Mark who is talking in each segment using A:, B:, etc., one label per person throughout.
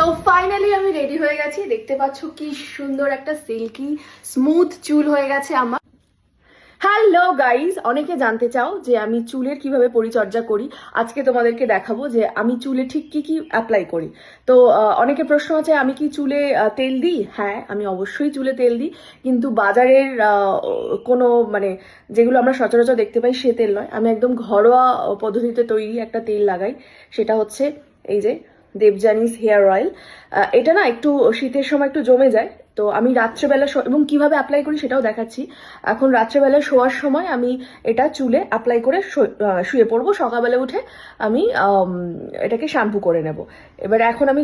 A: So finally আমি ready হয়ে গেছি। দেখতে পাচ্ছ কি সুন্দর একটা সিল্কি স্মুথ চুল হয়ে গেছে আমার। হ্যালো গাইজ, অনেকে জানতে চাও যে আমি চুলের কিভাবে পরিচর্যা করি। আজকে তোমাদেরকে দেখাবো যে আমি চুলে ঠিক কি কি অ্যাপ্লাই করি। তো অনেকে প্রশ্ন আছে, আমি কি চুলে তেল দিই? হ্যাঁ, আমি অবশ্যই চুলে তেল দিই, কিন্তু বাজারের কোনো মানে যেগুলো আমরা সচরাচর দেখতে পাই সে তেল নয়। আমি একদম ঘরোয়া পদ্ধতিতে তৈরি একটা তেল লাগাই। সেটা হচ্ছে এই যে দেবযানীস হেয়ার অয়েল। এটা না একটু শীতের সময় একটু জমে যায়, তো আমি রাত্রেবেলা এবং কিভাবে অ্যাপ্লাই করি সেটাও দেখাচ্ছি। এখন রাত্রেবেলা শোয়ার সময় আমি এটা চুলে অ্যাপ্লাই করে শুয়ে পড়বো। সকালবেলা উঠে আমি এটাকে শ্যাম্পু করে নেব। এবার এখন আমি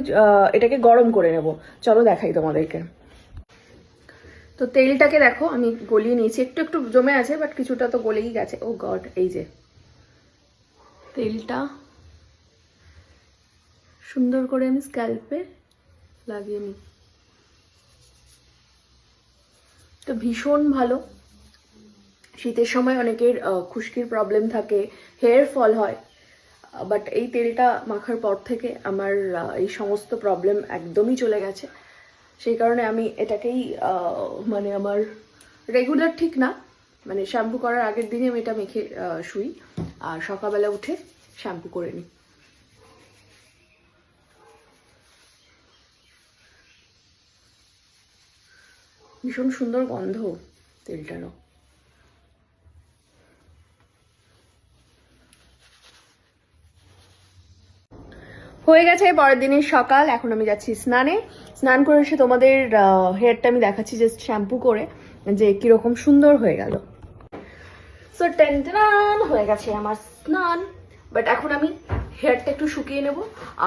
A: এটাকে গরম করে নেব। চলো দেখাই তোমাদেরকে। তো তেলটাকে দেখো আমি গলিয়ে নিয়েছি, একটু একটু জমে আছে বাট কিছুটা তো গলেই গেছে। ও গড, এই যে তেলটা সুন্দর করে আমি স্ক্যাল্পে লাগিয়ে নিই। তো ভীষণ ভালো। শীতের সময় অনেকের খুশকির প্রবলেম থাকে, হেয়ার ফল হয়, বাট এই তেলটা মাখার পর থেকে আমার এই সমস্ত প্রবলেম একদমই চলে গেছে। সেই কারণে আমি এটাকেই মানে আমার রেগুলার ঠিক না, মানে শ্যাম্পু করার আগের দিনই আমি এটা মেখে শুই, আর সকালবেলা উঠে শ্যাম্পু করে নিই। ভীষণ সুন্দর গন্ধ তেলটারও। হয়ে গেছে পরের দিনের সকাল। এখন আমি যাচ্ছি স্নানে। স্নান করে এসে তোমাদের হেয়ারটা আমি দেখাচ্ছি জাস্ট শ্যাম্পু করে যে কিরকম সুন্দর হয়ে গেল। সো টেনটান হয়ে গেছে আমার স্নান। বাট এখন আমি হেয়ারটা একটু শুকিয়ে নেব।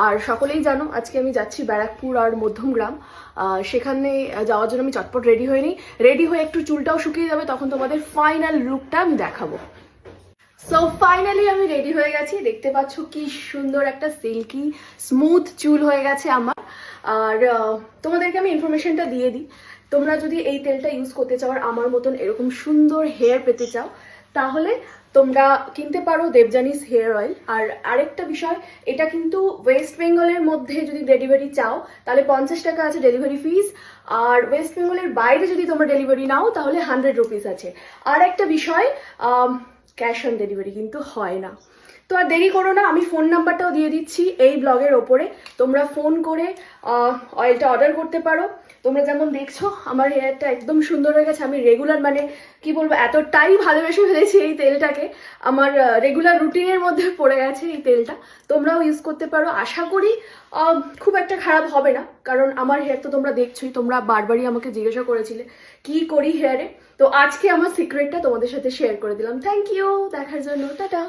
A: আর সকলেই জানো আজকে আমি যাচ্ছি ব্যারাকপুর আর মধ্যমগ্রাম। সেখানে যাওয়ার জন্য আমি চটপট রেডি হয়ে নিই। রেডি হয়ে একটু চুলটাও শুকিয়ে যাবে, তখন তোমাদের ফাইনাল লুকটা আমি দেখাবো। সো ফাইনালি আমি রেডি হয়ে গেছি। দেখতে পাচ্ছ কি সুন্দর একটা সিল্কি স্মুথ চুল হয়ে গেছে আমার। আর তোমাদেরকে আমি ইনফরমেশনটা দিয়ে দিই, তোমরা যদি এই তেলটা ইউজ করতে চাও আর আমার মতন এরকম সুন্দর হেয়ার পেতে চাও, তাহলে তোমরা কিনতে পারো দেবযানীস হেয়ার অয়েল। আর আরেকটা বিষয়, এটা কিন্তু ওয়েস্ট বেঙ্গলের মধ্যে যদি ডেলিভারি চাও তাহলে 50 টাকা আছে ডেলিভারি ফিস, আর ওয়েস্ট বেঙ্গলের বাইরে যদি তোমরা ডেলিভারি নাও তাহলে 100 রুপিস আছে। আর একটা বিষয়, ক্যাশ অন ডেলিভারি কিন্তু হয় না। তো আর দেরি করো না, আমি ফোন নাম্বারটাও দিয়ে দিচ্ছি এই ব্লগের ওপরে। তোমরা ফোন করে অয়েলটা অর্ডার করতে পারো। তোমরা যেমন দেখছো আমার হেয়ারটা একদম সুন্দর হয়ে গেছে। আমি রেগুলার মানে কি বলবো, এতটাই ভালোবেসে ফেলেছি এই তেলটাকে, আমার রেগুলার রুটিনের মধ্যে পড়ে গেছে এই তেলটা। তোমরাও ইউজ করতে পারো। আশা করি খুব একটা খারাপ হবে না, কারণ আমার হেয়ার তো তোমরা দেখছোই। তোমরা বারবারই আমাকে জিজ্ঞাসা করেছিলে কি করি হেয়ারে। তো আজকে আমার সিক্রেটটা তোমাদের সাথে শেয়ার করে দিলাম। থ্যাংক ইউ দেখার জন্য। টাটা।